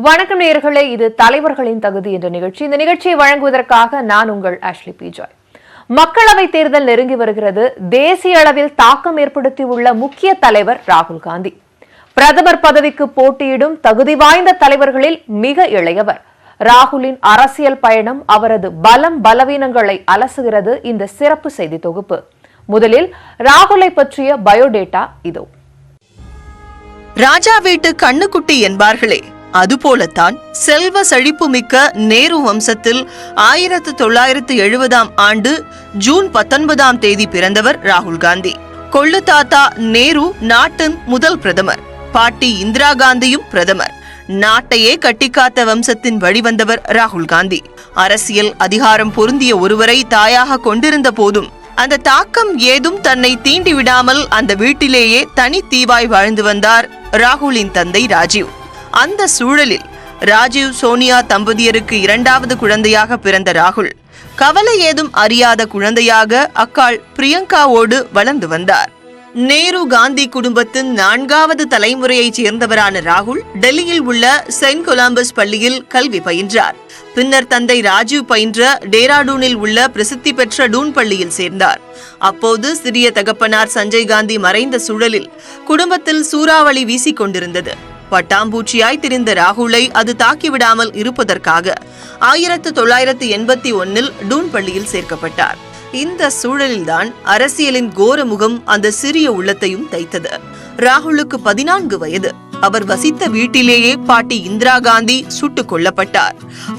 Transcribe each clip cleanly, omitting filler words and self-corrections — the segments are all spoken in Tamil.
வணக்கம் நேயர்களே, இது தலைவர்களின் தகுதி என்ற நிகழ்ச்சி. இந்த நிகழ்ச்சியை வழங்குவதற்காக நான் உங்கள் ஆஷ்லி பி ஜாய். மக்களவை தேர்தல் நெருங்கி வருகிறது. தேசிய அளவில் தாக்கம் ஏற்படுத்தியுள்ள முக்கிய தலைவர் ராகுல் காந்தி. பிரதமர் பதவிக்கு போட்டியிடும் தகுதி வாய்ந்த தலைவர்களில் மிக இளையவர். ராகுலின் அரசியல் பயணம் அவரது பலம் பலவீனங்களை அலசுகிறது. இந்த சிறப்பு செய்தி தொகுப்பு. முதலில் ராகுலை பற்றிய பயோடேட்டா இதோ. ராஜா வீட்டு கண்ணுக்குட்டி என்பார்களே, அதுபோலத்தான் செல்வ செழிப்பு மிக்க நேரு வம்சத்தில் 1970ஆம் ஆண்டு ஜூன் 19ஆம் தேதி பிறந்தவர் ராகுல் காந்தி. கொள்ளு தாத்தா நேரு நாட்டின் முதல் பிரதமர், பாட்டி இந்திரா காந்தியும் பிரதமர். நாட்டையே கட்டிக்காத்த வம்சத்தின் வழிவந்தவர் ராகுல் காந்தி. அரசியல் அதிகாரம் பொருந்திய ஒருவரை தாயாக கொண்டிருந்த போதும் அந்த தாக்கம் ஏதும் தன்னை தீண்டி விடாமல் அந்த வீட்டிலேயே தனி தீவாய் வாழ்ந்து வந்தார் ராகுலின் தந்தை ராஜீவ். அந்த சூழலில் ராஜீவ் சோனியா தம்பதியருக்கு இரண்டாவது குழந்தையாக பிறந்த ராகுல் கவலை ஏதும் அறியாத குழந்தையாக அக்காள் பிரியங்காவோடு வளர்ந்து வந்தார். நேரு காந்தி குடும்பத்தின் 4வது தலைமுறையைச் சேர்ந்தவரான ராகுல் டெல்லியில் உள்ள செயின்ட் கொலம்பஸ் பள்ளியில் கல்வி பயின்றார். பின்னர் தந்தை ராஜீவ் பயின்ற டேராடூனில் உள்ள பிரசித்தி பெற்ற டூன் பள்ளியில் சேர்ந்தார். அப்போது சிறிய தகப்பனார் சஞ்சய் காந்தி மறைந்த சூழலில் குடும்பத்தில் சூறாவளி வீசிக் கொண்டிருந்தது. பட்டாம்பூச்சியாய் திரிந்த ராகுலை அது தாக்கிவிடாமல் இருப்பதற்காக 1981இல் டூன் பள்ளியில் சேர்க்கப்பட்டார். இந்த சூழலில்தான் அரசியலின் கோர முகம் அந்த சிறிய உள்ளத்தையும் தைத்தது. ராகுலுக்கு 14 வயது. அவர் வசித்த வீட்டிலேயே பாட்டி இந்திரா காந்தி சுட்டுக் கொல்லப்பட்டார்.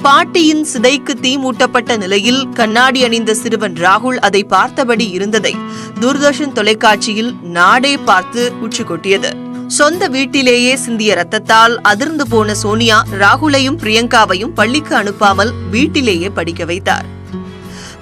பாட்டியின் சிதைக்கு தீ மூட்டப்பட்ட நிலையில் கண்ணாடி அணிந்த சிறுவன் ராகுல் அதை பார்த்தபடி இருந்ததை தூர்தர்ஷன் தொலைக்காட்சியில் நாடே பார்த்து உச்சி கொட்டியது. சொந்த வீட்டிலேயே சிந்திய ரத்தத்தால் அதிர்ந்து போன சோனியா ராகுலையும் பிரியங்காவையும் பள்ளிக்கு அனுப்பாமல் வீட்டிலேயே படிக்க வைத்தார்.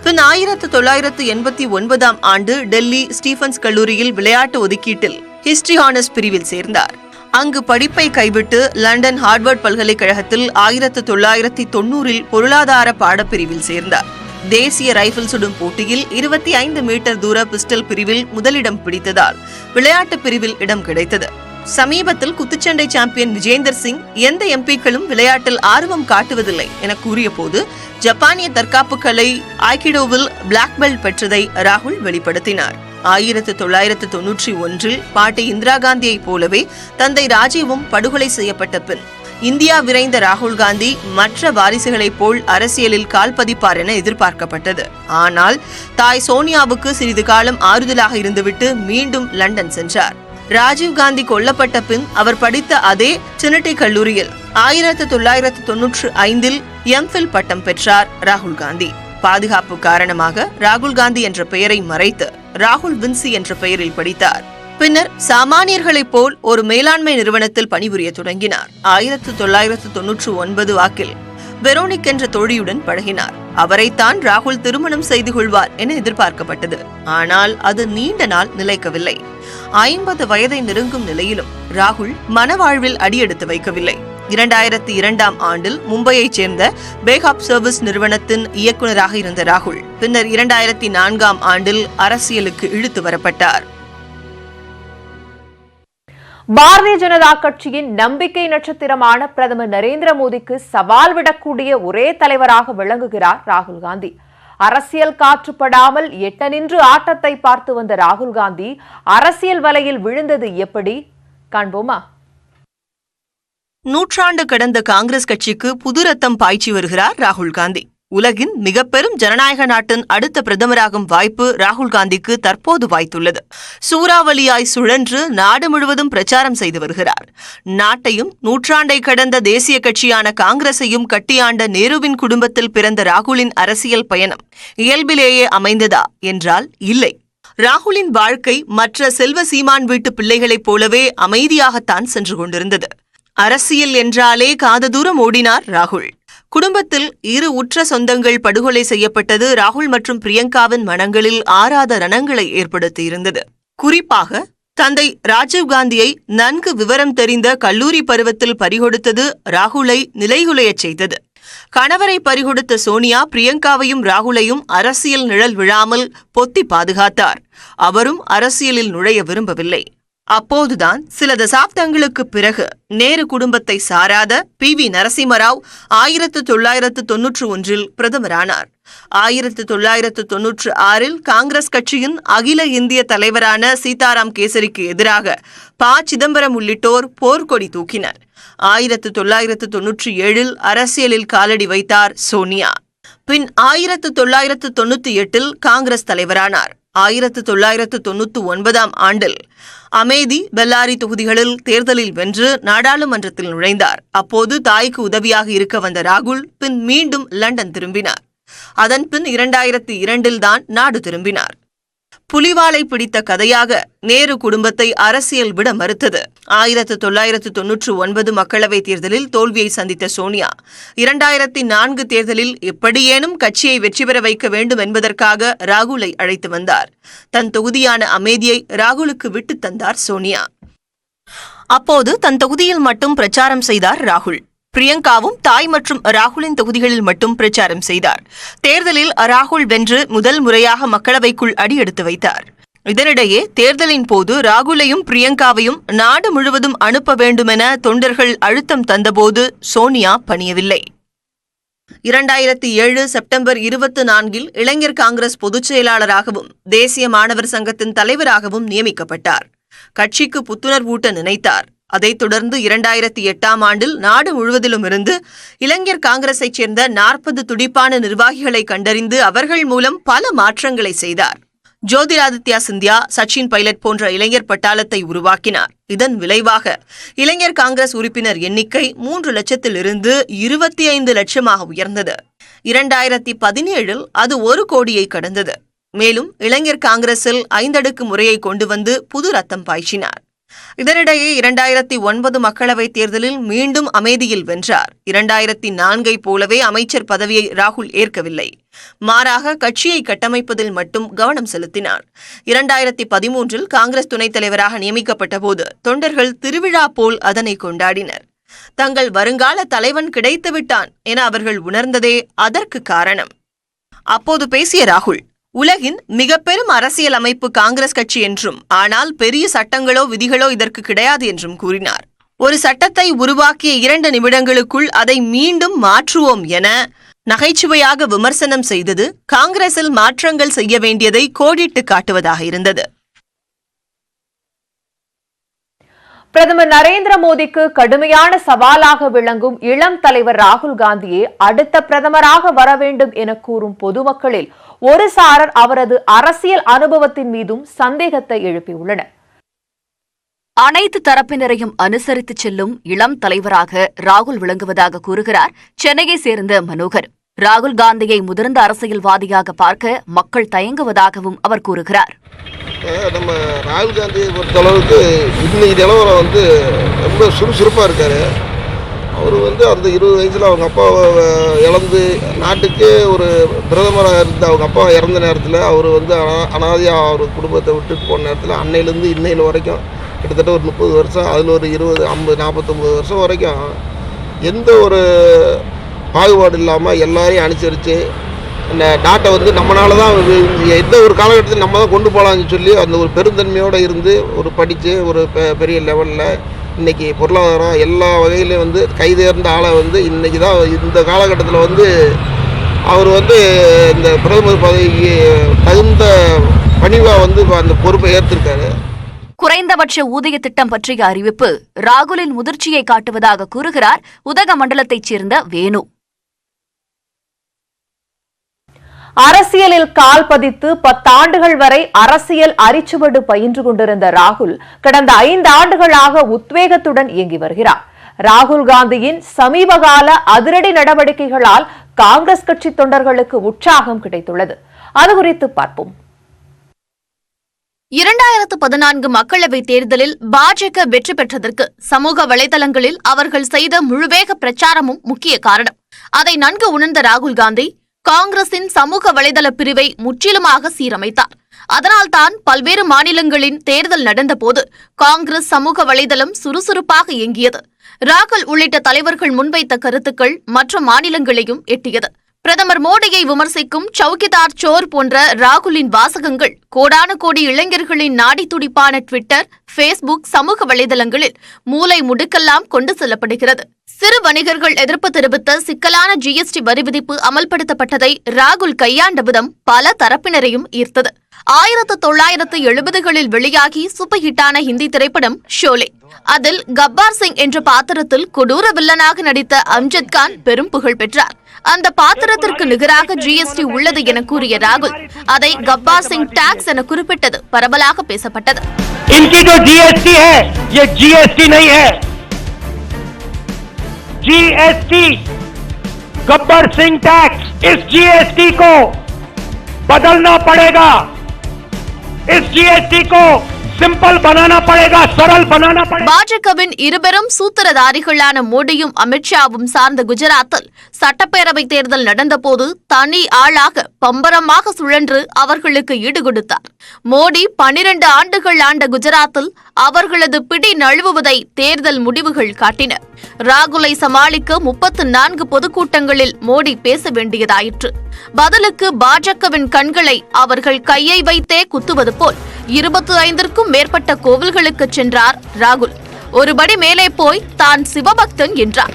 பின் 1989ஆம் ஆண்டு டெல்லி ஸ்டீபன்ஸ் கல்லூரியில் விளையாட்டு ஒதுக்கீட்டில் ஹிஸ்டரி ஹானர்ஸ் பிரிவில் சேர்ந்தார். அங்கு படிப்பை கைவிட்டு லண்டன் ஹார்வர்ட் பல்கலைக்கழகத்தில் 1990இல் பொருளாதார பாடப்பிரிவில் சேர்ந்தார். தேசிய ரைபிள் சுடும் போட்டியில் 25 மீட்டர் தூர பிஸ்டல் பிரிவில் முதலிடம் பிடித்ததால் விளையாட்டு பிரிவில் இடம் கிடைத்தது. சமீபத்தில் குத்துச்சண்டை சாம்பியன் விஜேந்தர் சிங் எந்த எம்பிக்களும் விளையாட்டில் ஆர்வம் காட்டுவதில்லை என கூறிய போது ஜப்பானிய தற்காப்பு கலை ஐகிடோவில் பிளாக் பெல்ட் பெற்றதை ராகுல் வெளிப்படுத்தினார். 1991இல் பாட்டி இந்திரா காந்தியைப் போலவே தந்தை ராஜீவும் படுகொலை செய்யப்பட்ட பின் இந்தியா விரைந்த ராகுல் காந்தி மற்ற வாரிசுகளைப் போல் அரசியலில் கால் பதிப்பார் என எதிர்பார்க்கப்பட்டது. ஆனால் தாய் சோனியாவுக்கு சிறிது காலம் ஆறுதலாக இருந்துவிட்டு மீண்டும் லண்டன் சென்றார். ராஜீவ் காந்தி கொல்லப்பட்ட பின் அவர் படித்த அதே ட்ரினிட்டி கல்லூரியில் 1995இல் எம்ஃபில் பட்டம் பெற்றார் ராகுல் காந்தி. பாதுகாப்பு காரணமாக ராகுல் காந்தி என்ற பெயரை மறைத்து ராகுல் வின்சி என்ற பெயரில் படித்தார். பின்னர் சாமானியர்களைப் போல் ஒரு மேலாண்மை நிறுவனத்தில் பணிபுரிய தொடங்கினார். 1999 வாக்கில் வெரோனிக் என்ற தோழியுடன் பழகினார். அவரைத்தான் ராகுல் திருமணம் செய்து கொள்வார் என எதிர்பார்க்கப்பட்டது. ஆனால் அது நீண்ட நாள் நிலைக்கவில்லை. 50 வயதை நெருங்கும் நிலையிலும் ராகுல் மனவாழ்வில் அடியெடுத்து வைக்கவில்லை. 2002ஆம் ஆண்டில் மும்பையைச் சேர்ந்த பேகாப் சர்வீஸ் நிறுவனத்தின் இயக்குநராக இருந்த ராகுல் பின்னர் 2004ஆம் ஆண்டில் அரசியலுக்கு இழுத்து வரப்பட்டார். பாரதிய ஜனதா கட்சியின் நம்பிக்கை நட்சத்திரமான பிரதமர் நரேந்திர மோடிக்கு சவால் விடக்கூடிய ஒரே தலைவராக விளங்குகிறார் ராகுல் காந்தி. அரசியல் காற்றுப்படாமல் எட்ட நின்று ஆட்டத்தை பார்த்து வந்த ராகுல் காந்தி அரசியல் வலையில் விழுந்தது எப்படி காண்போமா? நூற்றாண்டு கடந்த காங்கிரஸ் கட்சிக்கு புது ரத்தம் பாய்ச்சி வருகிறார் ராகுல் காந்தி. உலகின் மிக பெரும் ஜனநாயக நாட்டின் அடுத்த பிரதமராகும் வாய்ப்பு ராகுல் காந்திக்கு தற்போது வாய்த்துள்ளது. சூறாவளியாய் சுழன்று நாடு முழுவதும் பிரச்சாரம் செய்து வருகிறார். நாட்டையும் நூற்றாண்டை கடந்த தேசிய கட்சியான காங்கிரஸையும் கட்டியாண்ட நேருவின் குடும்பத்தில் பிறந்த ராகுலின் அரசியல் பயணம் இயல்பிலேயே அமைந்ததா என்றால் இல்லை. ராகுலின் வாழ்க்கை மற்ற செல்வ சீமான் வீட்டு பிள்ளைகளைப் போலவே அமைதியாகத்தான் சென்று கொண்டிருந்தது. அரசியல் என்றாலே காத தூரம் ஓடினார் ராகுல். குடும்பத்தில் 2 உற்ற சொந்தங்கள் படுகொலை செய்யப்பட்டது ராகுல் மற்றும் பிரியங்காவின் மனங்களில் ஆறாத ரணங்களை ஏற்படுத்தியிருந்தது. குறிப்பாக தந்தை ராஜீவ் காந்தியை நன்கு விவரம் தெரிந்த கல்லூரி பருவத்தில் பறிகொடுத்தது ராகுலை நிலைகுலையச் செய்தது. கணவரை பறிகொடுத்த சோனியா பிரியங்காவையும் ராகுலையும் அரசியல் நிழல் விழாமல் பொத்தி பாதுகாத்தார். அவரும் அரசியலில் நுழைய விரும்பவில்லை. அப்போதுதான் சில தசாப்தங்களுக்கு பிறகு நேரு குடும்பத்தை சாராத PV நரசிம்மராவ் 1991 பிரதமரானார். 1996 காங்கிரஸ் கட்சியின் அகில இந்திய தலைவரான சீதாராம் கேசரிக்கு எதிராக ப. சிதம்பரம் உள்ளிட்டோர் போர்க்கொடி தூக்கினர். 1997 அரசியலில் காலடி வைத்தார் சோனியா. பின் 1998 காங்கிரஸ் தலைவரானார். 1999 ஆண்டில் அமேதி, பெல்லாரி தொகுதிகளில் தேர்தலில் வென்று நாடாளுமன்றத்தில் நுழைந்தார். அப்போது தாய்க்கு உதவியாக இருக்க வந்த ராகுல் பின் மீண்டும் லண்டன் திரும்பினார். அதன்பின் 2002 தான் நாடு திரும்பினார். புலிவாலை பிடித்த கதையாக நேரு குடும்பத்தை அரசியல் விட மறுத்தது. 1999 மக்களவைத் தேர்தலில் தோல்வியை சந்தித்த சோனியா 2004 தேர்தலில் எப்படியேனும் கட்சியை வெற்றி பெற வைக்க வேண்டும் என்பதற்காக ராகுலை அழைத்து வந்தார். தன் தொகுதியான அமேதியை ராகுலுக்கு விட்டு தந்தார் சோனியா. அப்போது தன் தொகுதியில் மட்டும் பிரச்சாரம் செய்தார் ராகுல். பிரியங்காவும் தாய் மற்றும் ராகுலின் தொகுதிகளில் மட்டும் பிரச்சாரம் செய்தார். தேர்தலில் ராகுல் வென்று முதல் முறையாக மக்களவைக்குள் அடியெடுத்து வைத்தார். இதனிடையே தேர்தலின் போது ராகுலையும் பிரியங்காவையும் நாடு முழுவதும் அனுப்ப வேண்டுமென தொண்டர்கள் அழுத்தம் தந்தபோது சோனியா பணியவில்லை. 2007 செப்டம்பர் 24 இளைஞர் காங்கிரஸ் பொதுச் செயலாளராகவும் தேசிய மாணவர் சங்கத்தின் தலைவராகவும் நியமிக்கப்பட்டார். கட்சிக்கு புத்துணர்வூட்ட நினைத்தார். அதைத் தொடர்ந்து 2008 ஆண்டில் நாடு முழுவதிலும் இருந்து இளைஞர் காங்கிரஸைச் சேர்ந்த 40 துடிப்பான நிர்வாகிகளை கண்டறிந்து அவர்கள் மூலம் பல மாற்றங்களை செய்தார். ஜோதிராதித்யா சிந்தியா, சச்சின் பைலட் போன்ற இளைஞர் பட்டாளத்தை உருவாக்கினார். இதன் விளைவாக இளைஞர் காங்கிரஸ் உறுப்பினர் எண்ணிக்கை 3 லட்சத்திலிருந்து 25 லட்சமாக உயர்ந்தது. 2017 அது 1 கோடியை கடந்தது. மேலும் இளைஞர் காங்கிரஸில் 5 அடுக்கு முறையை கொண்டு வந்து புது ரத்தம் பாய்ச்சினார். இதனிடையே 2009 மக்களவைத் தேர்தலில் மீண்டும் அமேதியில் வென்றார். 2004 போலவே அமைச்சர் பதவியை ராகுல் ஏற்கவில்லை. மாறாக கட்சியை கட்டமைப்பதில் மட்டும் கவனம் செலுத்தினார். 2013 காங்கிரஸ் துணைத் தலைவராக நியமிக்கப்பட்ட போது தொண்டர்கள் திருவிழா போல் அதனை கொண்டாடினர். தங்கள் வருங்கால தலைவன் கிடைத்துவிட்டான் என அவர்கள் உணர்ந்ததே அதற்கு காரணம். அப்போது பேசிய ராகுல், உலகின் மிக பெரும் அரசியல் அமைப்பு காங்கிரஸ் கட்சி என்றும், ஆனால் பெரிய சட்டங்களோ விதிகளோ இதற்கு கிடையாது என்றும் கூறினார். ஒரு சட்டத்தை உருவாக்கிய 2 நிமிடங்களுக்குள் அதை மீண்டும் மாற்றுவோம் என நகைச்சுவையாக விமர்சனம் செய்தது காங்கிரஸில் மாற்றங்கள் செய்ய வேண்டியதை கோடிட்டு காட்டுவதாக இருந்தது. பிரதமர் நரேந்திர மோடிக்கு கடுமையான சவாலாக விளங்கும் இளம் தலைவர் ராகுல் காந்தியே அடுத்த பிரதமராக வர வேண்டும் என கூறும் பொதுமக்களில் ஒரு சாரர் அவரது அரசியல் அனுபவத்தின் மீதும் சந்தேகத்தை எழுப்பியுள்ளனர். அனைத்து தரப்பினரையும் அனுசரித்து செல்லும் இளம் தலைவராக ராகுல் விளங்குவதாக கூறுகிறார் சென்னையை சேர்ந்த மனோகர். ராகுல் காந்தியை முதிர்ந்த அரசியல்வாதியாக பார்க்க மக்கள் தயங்குவதாகவும் அவர் கூறுகிறார். நம்ம ராகுல் காந்தியை பொறுத்தளவுக்கு இன்னைக்கு நிலவரம் ரொம்ப சுறுசுறுப்பாக இருக்கார். அவர் அந்த 20 வயசில் அவங்க அப்பாவை இழந்து நாட்டுக்கே ஒரு பிரதமராக இருந்த அவங்க அப்பா இறந்த நேரத்தில் அவர் அனாதையாக அவர் குடும்பத்தை விட்டுட்டு போன நேரத்தில் அன்னையிலேருந்து இன்னையில் வரைக்கும் கிட்டத்தட்ட ஒரு 30 வருஷம், அதில் ஒரு 20, 50, 49 வருஷம் வரைக்கும் எந்த ஒரு பாகுபாடு இல்லாமல் எல்லாரையும் அனுசரித்து அந்த நாட்டை நம்மளால தான் எந்த ஒரு காலகட்டத்தில் நம்ம தான் கொண்டு போகலான்னு சொல்லி அந்த ஒரு பெருந்தன்மையோடு இருந்து ஒரு படித்து ஒரு பெரிய லெவலில் இன்றைக்கி பொருளாதாரம் எல்லா வகையிலையும் கைதேர்ந்த ஆளை இன்றைக்கி தான் இந்த காலகட்டத்தில் அவர் இந்த பிரதமர் பதவிக்கு தகுந்த பணிவாக அந்த பொறுப்பை ஏற்றிருக்காரு. குறைந்தபட்ச ஊதிய திட்டம் பற்றிய அறிவிப்பு ராகுலின் முதிர்ச்சியை காட்டுவதாக கூறுகிறார் உதகமண்டலத்தைச் சேர்ந்த வேணு. அரசியலில் கால் பதித்து 10 ஆண்டுகள் வரை அரசியல் அரிச்சுவடு பயின்று கொண்டிருந்த ராகுல் கடந்த 5 ஆண்டுகளாக உத்வேகத்துடன் இயங்கி வருகிறார். ராகுல் காந்தியின் சமீபகால அதிரடி நடவடிக்கைகளால் காங்கிரஸ் கட்சி தொண்டர்களுக்கு உற்சாகம் கிடைத்துள்ளது. அது குறித்து பார்ப்போம். 2014 மக்களவைத் தேர்தலில் பாஜக வெற்றி பெற்றதற்கு சமூக வலைதளங்களில் அவர்கள் செய்த முழுவேக பிரச்சாரமும் முக்கிய காரணம். அதை நன்கு உணர்ந்த ராகுல் காந்தி காங்கிரசின் சமூக வலைதள பிரிவை முற்றிலுமாக சீரமைத்தார். அதனால்தான் பல்வேறு மாநிலங்களின் தேர்தல் நடந்தபோது காங்கிரஸ் சமூக வலைதளம் சுறுசுறுப்பாக இயங்கியது. ராகுல் உள்ளிட்ட தலைவர்கள் முன்வைத்த கருத்துக்கள் மற்ற மாநிலங்களையும் எட்டியது. பிரதமர் மோடியை விமர்சிக்கும் சௌகிதார் சோர் போன்ற ராகுலின் வாசகங்கள் கோடான கோடி இளைஞர்களின் நாடி துடிப்பான ட்விட்டர், ஃபேஸ்புக், சமூக வலைதளங்களில் மூலை முடுக்கெல்லாம் கொண்டு செல்லப்படுகிறது. சிறு வணிகர்கள் எதிர்ப்பு தெரிவித்த சிக்கலான ஜிஎஸ்டி வரி விதிப்பு அமல்படுத்தப்பட்டதை ராகுல் கையாண்ட விதம் பல தரப்பினரையும் ஈர்த்தது. 1970களில் வெளியாகி சூப்பர் ஹிட்டான ஹிந்தி திரைப்படம் ஷோலே. அதில் கப்பார் சிங் என்ற பாத்திரத்தில் கொடூர வில்லனாக நடித்த அம்ஜத் கான் பெரும் புகழ் பெற்றார். அந்த பாத்திரத்திற்கு நிகராக ஜிஎஸ்டி உள்ளது என கூறிய ராகுல் அதை கப்பார் சிங் டாக்ஸ் என குறிப்பிட்டது பரவலாக பேசப்பட்டது. इनकी जो जीएसटी है ये जीएसटी नहीं है, जीएसटी गब्बर सिंह टैक्स. इस जीएसटी को बदलना पड़ेगा, इस जीएसटी को सिंपल बनाना पड़ेगा, सरल बनाना पड़ेगा. பாஜகவின் இருபெரும் சூத்திரதாரிகளான மோடியும் அமித்ஷாவும் சார்ந்த குஜராத்தில் சட்டப்பேரவை தேர்தல் நடந்தபோது தனி ஆளாக பம்பரமாக சுழன்று அவர்களுக்கு ஈடு கொடுத்தார். மோடி 12 ஆண்டுகள் ஆண்ட குஜராத்தில் அவர்களது பிடி நழுவுவதை தேர்தல் முடிவுகள் காட்டின. ராகுலை சமாளிக்க 34 பொதுக்கூட்டங்களில் மோடி பேச வேண்டியதாயிற்று. பதிலுக்கு பாஜகவின் கண்களை அவர்கள் கையை வைத்தே குத்துவது போல் 25க்கும் மேற்பட்ட கோவில்களுக்கு சென்றார் ராகுல். ஒருபடி மேலே போய் தான் சிவபக்தன் என்றார்.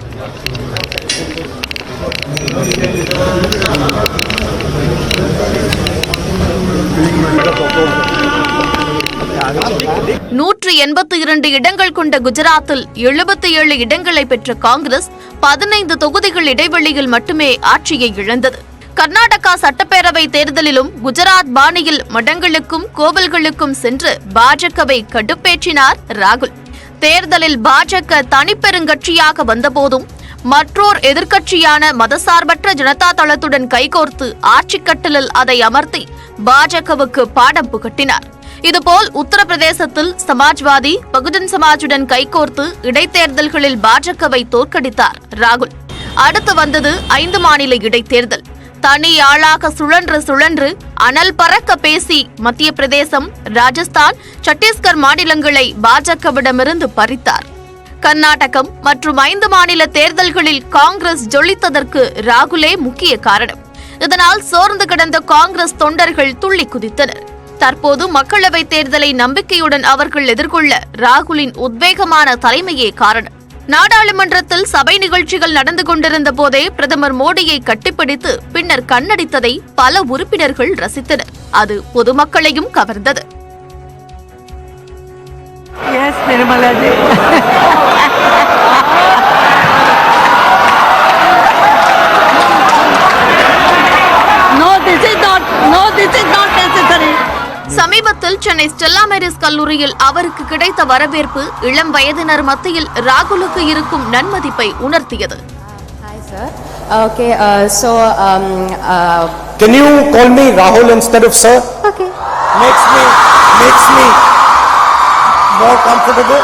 நூற்று 82 இடங்கள் கொண்ட குஜராத்தில் 77 இடங்களை பெற்ற காங்கிரஸ் 15 தொகுதிகள் இடைவெளியில் மட்டுமே ஆட்சியை இழந்தது. கர்நாடகா சட்டப்பேரவை தேர்தலிலும் குஜராத் பாணியில் மடங்களுக்கும் கோவில்களுக்கும் சென்று பாஜகவை கடுப்பேற்றினார் ராகுல். தேர்தலில் பாஜக தனிப்பெருங்கட்சியாக வந்தபோதும் மற்றோர் எதிர்க்கட்சியான மதசார்பற்ற ஜனதா தளத்துடன் கைகோர்த்து ஆட்சிக் கட்டிலில் அதை அமர்த்தி பாஜகவுக்கு பாடம் புகட்டினார். இதுபோல் உத்தரப்பிரதேசத்தில் சமாஜ்வாதி, பகுஜன் சமாஜுடன் கைகோர்த்து இடைத்தேர்தல்களில் பாஜகவை தோற்கடித்தார் ராகுல். அடுத்து வந்தது 5 மாநில இடைத்தேர்தல். தனி ஆளாக சுழன்று அனல் பறக்க பேசி மத்திய பிரதேசம், ராஜஸ்தான், சத்தீஸ்கர் மாநிலங்களை பாஜகவிடமிருந்து பறித்தார். கர்நாடகம் மற்றும் 5 மாநில தேர்தல்களில் காங்கிரஸ் ஜொலித்ததற்கு ராகுலே முக்கிய காரணம். இதனால் சோர்ந்து கிடந்த காங்கிரஸ் தொண்டர்கள் துள்ளி குதித்தனர். தற்போது மக்களவைத் தேர்தலை நம்பிக்கையுடன் அவர்கள் எதிர்கொள்ள ராகுலின் உத்வேகமான தலைமையே காரணம். நாடாளுமன்றத்தில் சபை நிகழ்ச்சிகள் நடந்து கொண்டிருந்த போதே பிரதமர் மோடியை கட்டிப்பிடித்து பின்னர் கண்ணடித்ததை பல உறுப்பினர்கள் ரசித்தனர். அது பொதுமக்களையும் கவர்ந்தது. Yes, Nirmala ji. No, this is not necessary. சமீபத்தில் சென்னை ஸ்டெல்லா மேரிஸ் கல்லூரியில் அவருக்கு கிடைத்த வரவேற்பு இளம் வயதினர் மத்தியில் ராகுலுக்கு இருக்கும் நன்மதிப்பை உணர்த்தியது. Hi sir. Okay, Can you call me Rahul instead of sir? okay. Makes me more comfortable.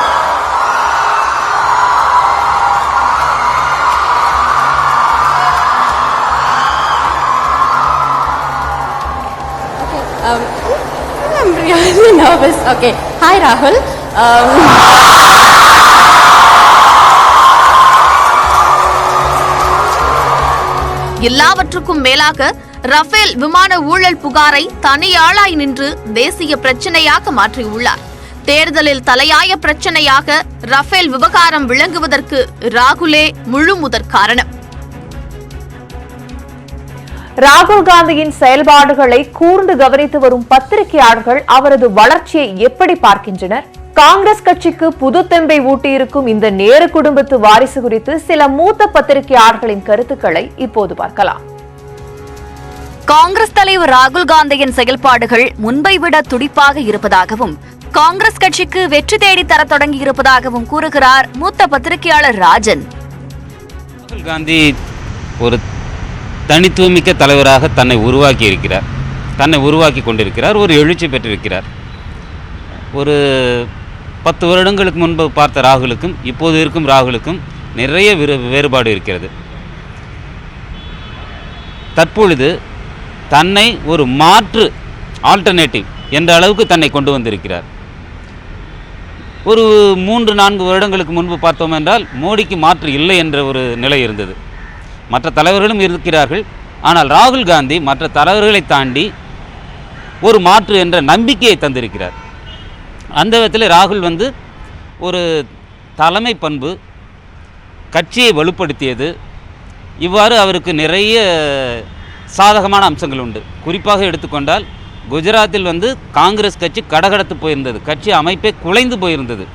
I'm really nervous. Okay. Hi Rahul. எல்லாவற்றுக்கும் மேலாக ரஃபேல் விமான ஊழல் புகாரை தனியாளாய் நின்று தேசிய பிரச்சனையாக மாற்றியுள்ளார். தேர்தலில் தலையாய பிரச்சனையாக ரஃபேல் விவகாரம் விளங்குவதற்கு ராகுலே முழு முதற் காரணம். ராகுல் காந்தியின் செயல்பாடுகளை கூர்ந்து கவனித்து வரும் பத்திரிகையாளர்கள் அவரது வளர்ச்சியை எப்படி பார்க்கின்றனர்? காங்கிரஸ் கட்சிக்கு புது தெம்பை ஊட்டியிருக்கும் இந்த நேரு குடும்பத்து வாரிசு குறித்து சில மூத்த பத்திரிகையாளர்களின் கருத்துக்களை இப்போது பார்க்கலாம். காங்கிரஸ் தலைவர் ராகுல் காந்தியின் செயல்பாடுகள் முன்பை விட துடிப்பாக இருப்பதாகவும் காங்கிரஸ் கட்சிக்கு வெற்றி தேடி தர தொடங்கி இருப்பதாகவும் கூறுகிறார் மூத்த பத்திரிகையாளர் ராஜன். ராகுல் காந்தி ஒரு தனித்துவமிக்க தலைவராக தன்னை உருவாக்கி கொண்டிருக்கிறார். ஒரு எழுச்சி பெற்றிருக்கிறார். ஒரு 10 வருடங்களுக்கு முன்பு பார்த்த ராகுலுக்கும் இப்போது இருக்கும் ராகுலுக்கும் நிறைய வேறுபாடு இருக்கிறது. தற்பொழுது தன்னை ஒரு மாற்று ஆல்டர்னேட்டிவ் என்ற அளவுக்கு தன்னை கொண்டு வந்திருக்கிறார். ஒரு 3-4 வருடங்களுக்கு முன்பு பார்த்தோம் என்றால் மோடிக்கு மாற்று இல்லை என்ற ஒரு நிலை இருந்தது. மற்ற தலைவர்களும் இருக்கிறார்கள், ஆனால் ராகுல் காந்தி மற்ற தலைவர்களை தாண்டி ஒரு மாற்று என்ற நம்பிக்கையை தந்திருக்கிறார். அந்த விதத்தில் ராகுல் வந்து ஒரு தலைமை பண்பு, கட்சியை வலுப்படுத்தியது, இவ்வாறு அவருக்கு நிறைய சாதகமான அம்சங்கள் உண்டு. குறிப்பாக எடுத்துக்கொண்டால் குஜராத்தில் வந்து காங்கிரஸ் கட்சி கடகடத்து போயிருந்தது, கட்சி அமைப்பே குலைந்து போயிருந்தது.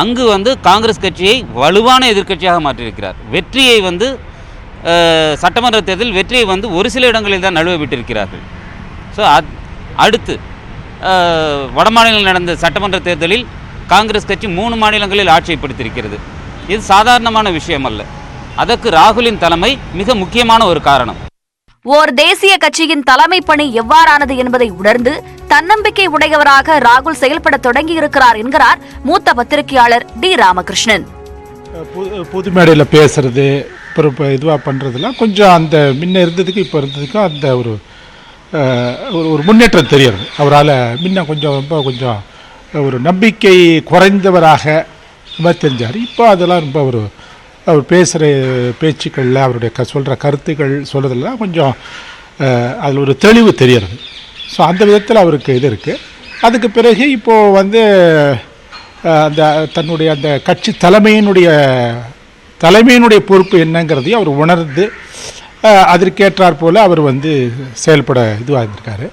அங்கு வந்து காங்கிரஸ் கட்சியை வலுவான எதிர்க்கட்சியாக மாற்றியிருக்கிறார். வெற்றியை வந்து சட்டமன்ற தேர்தலில் வெற்றியை வந்து ஒரு சில இடங்களில் தான் நழுவ விட்டிருக்கிறார்கள். ஸோ அடுத்து வட மாநிலங்களில் நடந்த சட்டமன்ற தேர்தலில் காங்கிரஸ் கட்சி 3 மாநிலங்களில் ஆட்சியை பிடித்திருக்கிறது. இது சாதாரணமான விஷயம் அல்ல. அதற்கு ராகுலின் தலைமை மிக முக்கியமான ஒரு காரணம். ஓர் தேசிய கட்சியின் தலைமை பணி எவ்வாறானது என்பதை உணர்ந்து தன்னம்பிக்கை உடையவராக ராகுல் செயல்பட தொடங்கியிருக்கிறார் என்கிறார் மூத்த பத்திரிகையாளர் டி. ராமகிருஷ்ணன். பொது மேடையில் பேசுறது, இதுவாக பண்ணுறதுலாம் கொஞ்சம் அந்த முன்ன இருந்ததுக்கு இப்போ இருந்ததுக்கும் அந்த ஒரு முன்னேற்றம் தெரிகிறது. அவரால் முன்ன கொஞ்சம் ஒரு நம்பிக்கை குறைந்தவராக தெரிஞ்சார். இப்போ அதெல்லாம் ரொம்ப அவர் பேசுகிற பேச்சுக்களில் அவருடைய சொல்கிற கருத்துக்கள் சொல்கிறதுலாம் கொஞ்சம் அதில் ஒரு தெளிவு தெரிகிறது. ஸோ அந்த விதத்தில் அவருக்கு இது இருக்குது. அதுக்கு பிறகு இப்போது வந்து அந்த தன்னுடைய அந்த கட்சி தலைமையினுடைய பொறுப்பு என்னங்கிறதையும் அவர் உணர்ந்து அதற்கேற்றாற் போல அவர் வந்து செயல்பட இதுவாக இருந்திருக்காரு.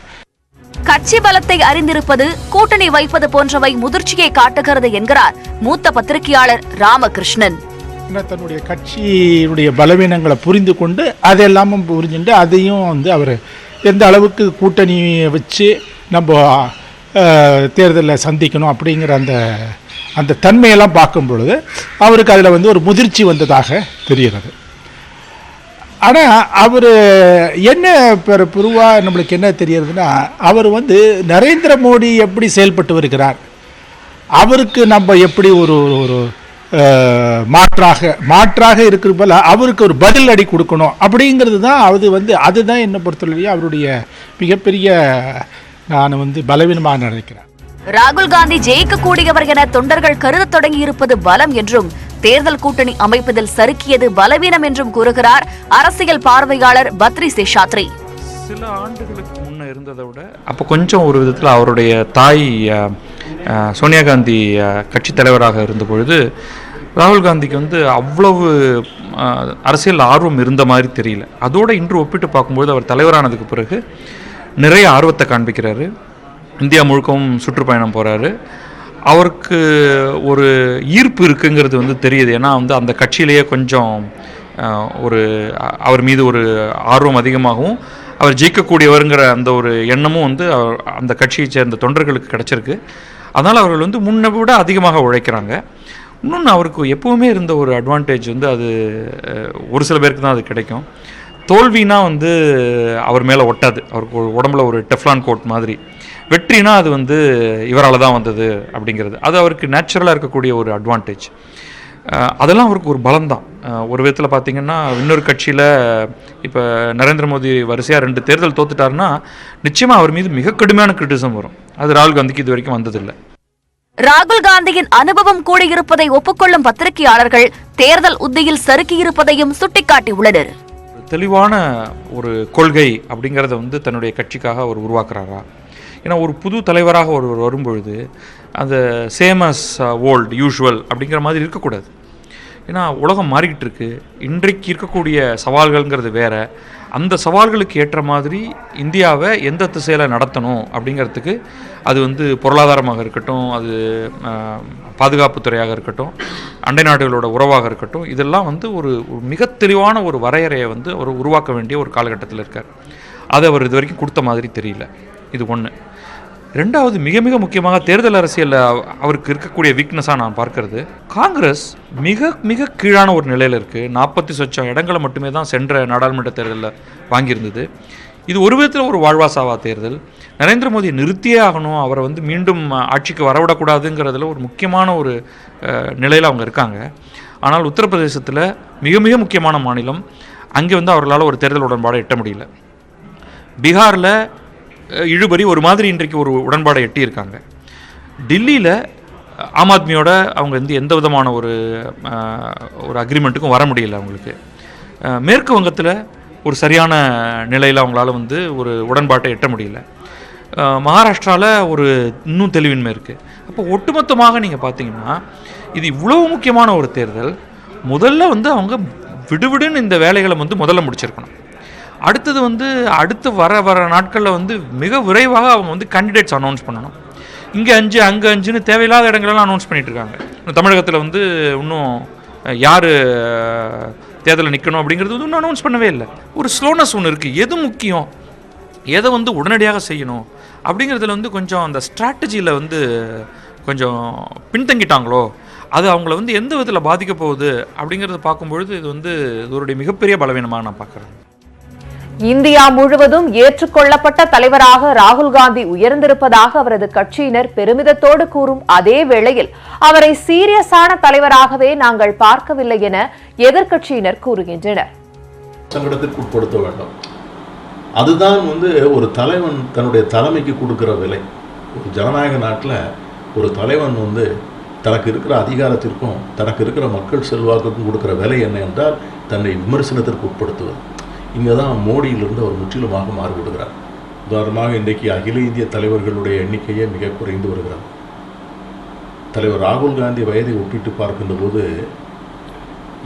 கட்சி பலத்தை அறிந்திருப்பது, கூட்டணி வைப்பது போன்றவை முதிர்ச்சியை காட்டுகிறது என்கிறார் மூத்த பத்திரிகையாளர் ராமகிருஷ்ணன். தன்னுடைய கட்சியினுடைய பலவீனங்களை புரிந்து கொண்டு அதெல்லாமும் புரிஞ்சுட்டு அதையும் வந்து அவர் எந்த அளவுக்கு கூட்டணி வச்சு நம்ம தேர்தலில் சந்திக்கணும் அப்படிங்கிற அந்த தன்மையெல்லாம் பார்க்கும் பொழுது அவருக்கு அதில் வந்து ஒரு முதிர்ச்சி வந்ததாக தெரிகிறது. ஆனால் அவர் என்ன பொதுவாக நம்மளுக்கு என்ன தெரியறதுன்னா, அவர் வந்து நரேந்திர மோடி எப்படி செயல்பட்டு வருகிறார், அவருக்கு நம்ம எப்படி ஒரு மாற்றாக இருக்கிற போல அவருக்கு ஒரு பதில் அடி கொடுக்கணும் அப்படிங்கிறது தான் அதுதான் என்னை பொறுத்தவரையும் அவருடைய மிகப்பெரிய நான் வந்து பலவீனமாக நினைக்கிறேன். ராகுல் காந்தி ஜெயிக்கக்கூடியவர் என தொண்டர்கள் கருத தொடங்கி இருப்பது பலம் என்றும், தேர்தல் கூட்டணி அமைப்பதில் சறுக்கியது பலவீனம் என்றும் கூறுகிறார் அரசியல் பார்வையாளர் பத்ரி சேஷாத்ரி. சில ஆண்டுகளுக்கு முன்ன இருந்ததை விட அப்போ கொஞ்சம் ஒரு விதத்தில் அவருடைய தாய் சோனியா காந்தி கட்சி தலைவராக இருந்த பொழுது ராகுல் காந்திக்கு வந்து அவ்வளவு அரசியல் ஆர்வம் இருந்த மாதிரி தெரியல. அதோடு இன்று ஒப்பிட்டு பார்க்கும்போது அவர் தலைவரானதுக்கு பிறகு நிறைய ஆர்வத்தை காண்பிக்கிறாரு. இந்தியா முழுக்கவும் சுற்றுப்பயணம் போகிறாரு. அவருக்கு ஒரு ஈர்ப்பு இருக்குங்கிறது வந்து தெரியுது. ஏன்னா வந்து அந்த கட்சியிலேயே கொஞ்சம் அவர் மீது ஒரு ஆர்வம் அதிகமாகவும் அவர் ஜெயிக்கக்கூடியவருங்கிற அந்த ஒரு எண்ணமும் வந்து அந்த கட்சியை சேர்ந்த தொண்டர்களுக்கு கிடச்சிருக்கு. அதனால் அவர்கள் வந்து முன்னை விட அதிகமாக உழைக்கிறாங்க. இன்னொன்று அவருக்கு எப்போவுமே இருந்த ஒரு அட்வான்டேஜ் வந்து அது ஒரு சில பேருக்கு தான் அது கிடைக்கும். தோல்வினா வந்து அவர் மேலே ஒட்டாது. அவருக்கு உடம்புல ஒரு டெஃப்லான் கோட் மாதிரி. வெற்றினா அது வந்து இவரால் தான் வந்தது அப்படிங்கிறது அது அவருக்கு நேச்சுரலாக இருக்கக்கூடிய ஒரு அட்வான்டேஜ். அதெல்லாம் அவருக்கு ஒரு பலம்தான். ஒரு விதத்தில் பார்த்திங்கன்னா இன்னொரு கட்சியில் இப்போ நரேந்திர மோடி வரிசையாக 2 தேர்தல் தோத்துட்டாருன்னா நிச்சயமாக அவர் மீது மிக கடுமையான கிரிட்டிசம் வரும். அது ராகுல் காந்திக்கு இது வரைக்கும் வந்ததில்லை. ராகுல் காந்தியின் அனுபவம் கூடியிருப்பதை ஒப்புக்கொள்ளும் பத்திரிகையாளர்கள் தேர்தல் உத்தியில் சறுக்கியிருப்பதையும் சுட்டிக்காட்டியுள்ளனர். தெளிவான ஒரு கொள்கை அப்படிங்கிறத வந்து தன்னுடைய கட்சிக்காக அவர் உருவாக்குறாரா? ஏன்னா ஒரு புது தலைவராக ஒருவர் வரும்பொழுது அந்த சேம் அஸ் ஓல்டு யூஷுவல் அப்படிங்கிற மாதிரி இருக்கக்கூடாது. ஏன்னா உலகம் மாறிக்கிட்டு இருக்கு. இன்றைக்கு இருக்கக்கூடிய சவால்கள்ங்கிறது வேறு. அந்த சவால்களுக்கு ஏற்ற மாதிரி இந்தியாவை எந்த திசையில் நடத்தணும் அப்படிங்கிறதுக்கு அது வந்து பொருளாதாரமாக இருக்கட்டும், அது பாதுகாப்புத்துறையாக இருக்கட்டும், அண்டை நாடுகளோட உறவாக இருக்கட்டும், இதெல்லாம் வந்து ஒரு மிக தெளிவான ஒரு வரையறையை வந்து அவர் உருவாக்க வேண்டிய ஒரு காலகட்டத்தில் இருக்கார். அதை அவர் இது வரைக்கும் கொடுத்த மாதிரி தெரியல. இது ஒன்று. ரெண்டாவது, மிக மிக முக்கியமாக தேர்தல் அரசியலில் அவருக்கு இருக்கக்கூடிய வீக்னஸாக நான் பார்க்கறது, காங்கிரஸ் மிக மிக கீழான ஒரு நிலையில் இருக்குது. 40 இடங்களை மட்டுமே தான் சென்ற நாடாளுமன்ற தேர்தலில் வாங்கியிருந்தது. இது ஒரு விதத்தில் ஒரு வாழ்வாசாவா தேர்தல். நரேந்திர மோடியை நிறுத்தியே ஆகணும், அவரை வந்து மீண்டும் ஆட்சிக்கு வரவிடக்கூடாதுங்கிறதுல ஒரு முக்கியமான ஒரு நிலையில் அவங்க இருக்காங்க. ஆனால் உத்தரப்பிரதேசத்தில் மிக மிக முக்கியமான மாநிலம், அங்கே வந்து அவர்களால் ஒரு தேர்தல் உடன்பாடை எட்ட முடியல. பீகாரில் இழுபறி ஒரு மாதிரி இன்றைக்கு ஒரு உடன்பாடை எட்டியிருக்காங்க. டெல்லியில் ஆம் ஆத்மியோட அவங்க வந்து எந்த விதமான ஒரு அக்ரிமெண்ட்டுக்கும் வர முடியல அவங்களுக்கு. மேற்கு வங்கத்தில் ஒரு சரியான நிலையில் அவங்களால வந்து ஒரு உடன்பாட்டை எட்ட முடியல. மகாராஷ்டிராவில் ஒரு இன்னும் தெளிவின்மை இருக்குது. அப்போ ஒட்டுமொத்தமாக நீங்கள் பார்த்தீங்கன்னா இது இவ்வளோ முக்கியமான ஒரு தேர்தல். முதல்ல வந்து அவங்க விடுவிடுன்னு இந்த வேலைகளை வந்து முதல்ல முடிச்சிருக்கணும். அடுத்தது வந்து அடுத்து வர நாட்களில் வந்து மிக விரைவாக அவங்க வந்து கேண்டிடேட்ஸ் அனௌன்ஸ் பண்ணணும். இங்கே 5 அங்கே 5ன்னு தேவையில்லாத இடங்களெல்லாம் அனௌன்ஸ் பண்ணிகிட்டு இருக்காங்க. தமிழகத்தில் வந்து இன்னும் யார் தேர்தலில் நிற்கணும் அப்படிங்கிறது வந்து இன்னும் அனௌன்ஸ் பண்ணவே இல்லை. ஒரு ஸ்லோனஸ் ஒன்று இருக்குது. எது முக்கியம், எதை வந்து உடனடியாக செய்யணும் அப்படிங்கிறதுல வந்து கொஞ்சம் அந்த ஸ்ட்ராட்டஜியில் வந்து கொஞ்சம் பின்தங்கிட்டாங்களோ, அது அவங்கள வந்து எந்த விதத்தில் பாதிக்க போகுது அப்படிங்கிறத பார்க்கும்பொழுது இது வந்து இதோடைய மிகப்பெரிய பலவீனமாக நான் பார்க்குறேன். இந்தியா முழுவதும் ஏற்றுக்கொள்ளப்பட்ட தலைவராக ராகுல் காந்தி உயர்ந்திருப்பதாக அவரது கட்சியினர் பெருமிதத்தோடு கூறும் அதே வேளையில் அவரை சீரியஸான தலைவராகவே நாங்கள் பார்க்கவில்லை என எதிர்க்கட்சியினர் கூறுகின்றனர். சங்கடத்திற்கு உட்படுத்த வேண்டும். அதுதான் வந்து ஒரு தலைவன் தன்னுடைய தலைமைக்கு கொடுக்கிற விலை. ஒரு ஜனநாயக நாட்டில் ஒரு தலைவன் வந்து தனக்கு இருக்கிற அதிகாரத்திற்கும் தனக்கு இருக்கிற மக்கள் செல்வாக்குக்கும் கொடுக்கிற விலை என்ன என்றால் தன்னை விமர்சனத்திற்கு உட்படுத்துவது. இங்கே தான் மோடியிலிருந்து அவர் முற்றிலுமாக மாறுபடுகிறார். உதாரணமாக இன்றைக்கு அகில இந்திய தலைவர்களுடைய எண்ணிக்கையே மிக குறைந்து வருகிறது. தலைவர் ராகுல் காந்தி வயதை ஒப்பிட்டு பார்க்கின்ற போது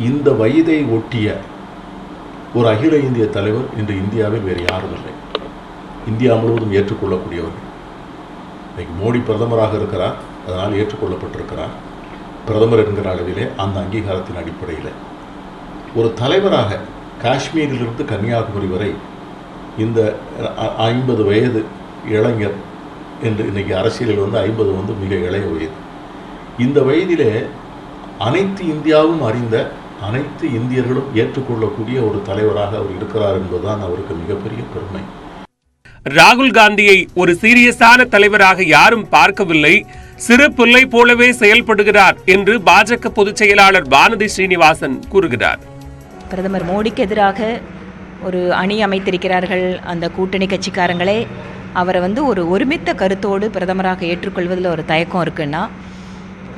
இந்த வயதை ஒட்டிய ஒரு அகில இந்திய தலைவர் இன்று இந்தியாவில் வேறு யாரும் இல்லை. இந்தியா முழுவதும் ஏற்றுக்கொள்ளக்கூடியவர்கள். இன்றைக்கு மோடி பிரதமராக இருக்கிறார், அதனால் ஏற்றுக்கொள்ளப்பட்டிருக்கிறார். பிரதமர் என்கிற அளவிலே அந்த அங்கீகாரத்தின் அடிப்படையில் ஒரு தலைவராக காஷ்மீரிலிருந்து கன்னியாகுமரி வரை இந்த 50 வயது இளைஞர் என்று இன்றைக்கி அரசியலில் வந்து 50 வந்து மிக இளைய வயது. இந்த வயதிலே அனைத்து இந்தியாவும் அறிந்த அனைத்து இந்தியர்களும் ஏற்றுக்கொள்ளக்கூடிய ஒரு தலைவராக அவர் இருக்கிறார் என்பதுதான் அவருக்கு மிகப்பெரிய பெருமை. ராகுல் காந்தியை ஒரு சீரியஸான தலைவராக யாரும் பார்க்கவில்லை, சிறு பிள்ளை போலவே செயல்படுகிறார் என்று பாஜக பொதுச் செயலாளர் வானதி ஸ்ரீனிவாசன் கூறுகிறார். பிரதமர் மோடிக்கு எதிராக ஒரு அணி அமைத்திருக்கிறார்கள் அந்த கூட்டணி கட்சிக்காரங்களே. அவரை வந்து ஒரு ஒருமித்த கருத்தோடு பிரதமராக ஏற்றுக்கொள்வதில் ஒரு தயக்கம் இருக்குன்னா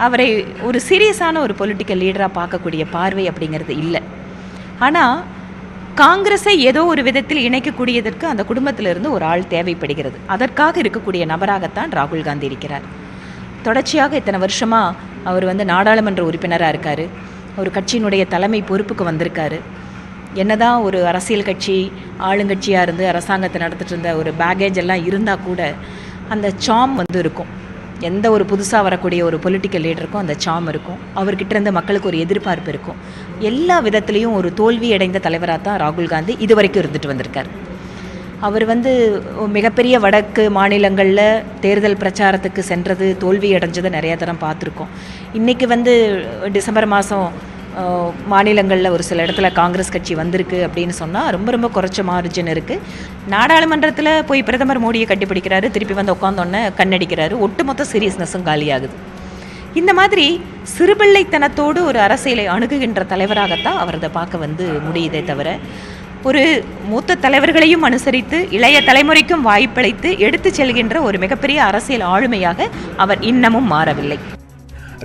அவரை ஒரு சீரியஸான ஒரு பொலிட்டிக்கல் லீடராக பார்க்கக்கூடிய பார்வை அப்படிங்கிறது இல்லை. ஆனால் காங்கிரஸை ஏதோ ஒரு விதத்தில் இணைக்கக்கூடியதற்கு அந்த குடும்பத்திலிருந்து ஒரு ஆள் தேவைப்படுகிறது. அதற்காக இருக்கக்கூடிய நபராகத்தான் ராகுல் காந்தி இருக்கிறார். தொடர்ச்சியாக இத்தனை வருஷமாக அவர் வந்து நாடாளுமன்ற உறுப்பினராக இருக்கார். ஒரு கட்சியினுடைய தலைமை பொறுப்புக்கு வந்திருக்காரு. என்னதான் ஒரு அரசியல் கட்சி ஆளுங்கட்சியாக இருந்து அரசாங்கத்தை நடத்திட்டு இருந்த ஒரு பேகேஜ் எல்லாம் இருந்தால் கூட அந்த சாம் வந்து இருக்கும். எந்த ஒரு புதுசாக வரக்கூடிய ஒரு பொலிட்டிக்கல் லீடருக்கும் அந்த சாம் இருக்கும். அவர்கிட்ட இருந்து மக்களுக்கு ஒரு எதிர்பார்ப்பு இருக்கும். எல்லா விதத்துலேயும் ஒரு தோல்வி அடைந்த தலைவராக தான் ராகுல் காந்தி இது வரைக்கும் இருந்துட்டு வந்திருக்கார். அவர் வந்து மிகப்பெரிய வடக்கு மாநிலங்களில் தேர்தல் பிரச்சாரத்துக்கு சென்றது தோல்வி அடைஞ்சதை நிறையா தரம் பார்த்துருக்கோம். இன்றைக்கி வந்து டிசம்பர் மாதம் மாநிலங்களில் ஒரு சில இடத்துல காங்கிரஸ் கட்சி வந்திருக்கு அப்படின்னு சொன்னால் ரொம்ப ரொம்ப குறைச்ச மார்ஜின் இருக்குது. நாடாளுமன்றத்தில் போய் பிரதமர் மோடியை கட்டிப்பிடிக்கிறாரு, திருப்பி வந்து உட்காந்தோன்னே கண்ணடிக்கிறாரு. ஒட்டுமொத்த சீரியஸ்னஸும் காலியாகுது. இந்த மாதிரி சிறுபிள்ளைத்தனத்தோடு ஒரு அரசியலை அணுகுகின்ற தலைவராகத்தான் அவரதை பார்க்க வந்து முடியுதே தவிர ஒரு மூத்த தலைவர்களையும் அனுசரித்து இளைய தலைமுறைக்கும் வாய்ப்பளித்து எடுத்து செல்கின்ற ஒரு மிகப்பெரிய அரசியல் ஆளுமையாக அவர் இன்னமும் மாறவில்லை.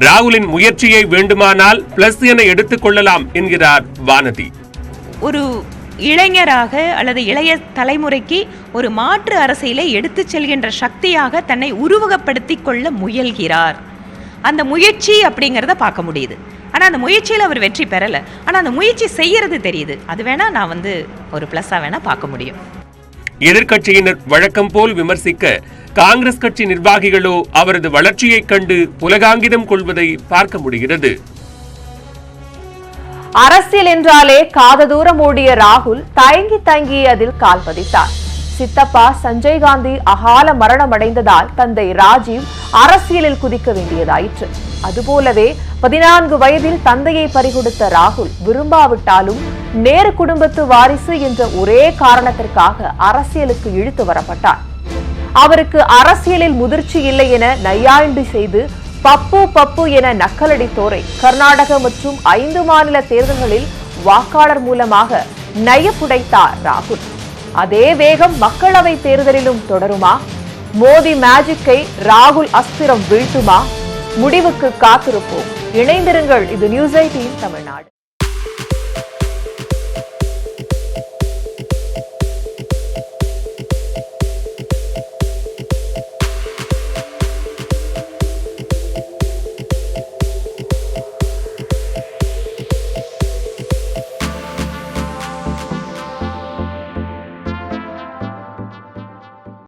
ராகுலின் முயற்சியை வேண்டுமானால் பிளஸ் என எடுத்துக் கொள்ளலாம் என்கிறார் வானதி. ஒரு இளைஞராக அல்லது இளைய தலைமுறைக்கு ஒரு மாற்று அரசியலை எடுத்து செல்கின்ற சக்தியாக தன்னை உருவகப்படுத்தி கொள்ள முயல்கிறார். அந்த முயற்சி அப்படிங்கிறத பார்க்க முடியுது. ஆனால் அந்த முயற்சியில் அவர் வெற்றி பெறலை. ஆனால் அந்த முயற்சி செய்யறது தெரியுது. அது வேணா நான் வந்து ஒரு பிளஸ்ஸாக வேணா பார்க்க முடியும். எதிர்க்கட்சியினர் வழக்கம் போல் விமர்சிக்க, காங்கிரஸ் கட்சி நிர்வாகிகளோ அவரது வளர்ச்சியைக் கண்டு புலகாங்கிதம் கொள்வதை பார்க்க முடிகிறது. அரசியல் என்றாலே காததூரம் ஓடிய ராகுல் தயங்கி தயங்கி அதில் கால் பதித்தார். சித்தப்பா சஞ்சய் காந்தி அகால மரணம் அடைந்ததால் தந்தை ராஜீவ் அரசியலில் குதிக்க வேண்டியதாயிற்று. அதுபோலவே 14 வயதில் தந்தையை பறிகொடுத்த ராகுல் விரும்பாவிட்டாலும் நேரு குடும்பத்து வாரிசு என்ற ஒரே காரணத்திற்காக அரசியலுக்கு இழுத்து வரப்பட்டார். அவருக்கு அரசியலில் முதிர்ச்சி இல்லை என நையாண்டி செய்து பப்பு பப்பு என நக்கலடித்தோரை கர்நாடக மற்றும் 5 மாநில தேர்தல்களில் வாக்காளர் மூலமாக நையப்புடைத்தார் ராகுல். அதே வேகம் மக்களவை தேர்தலிலும் தொடருமா? மோடி மேஜிக்கை ராகுல் அஸ்திரம் வீழ்த்துமா? முடிவுக்கு காத்திருப்போம். இணைந்திருங்கள். இது நியூஸ் 18 தமிழ்நாடு.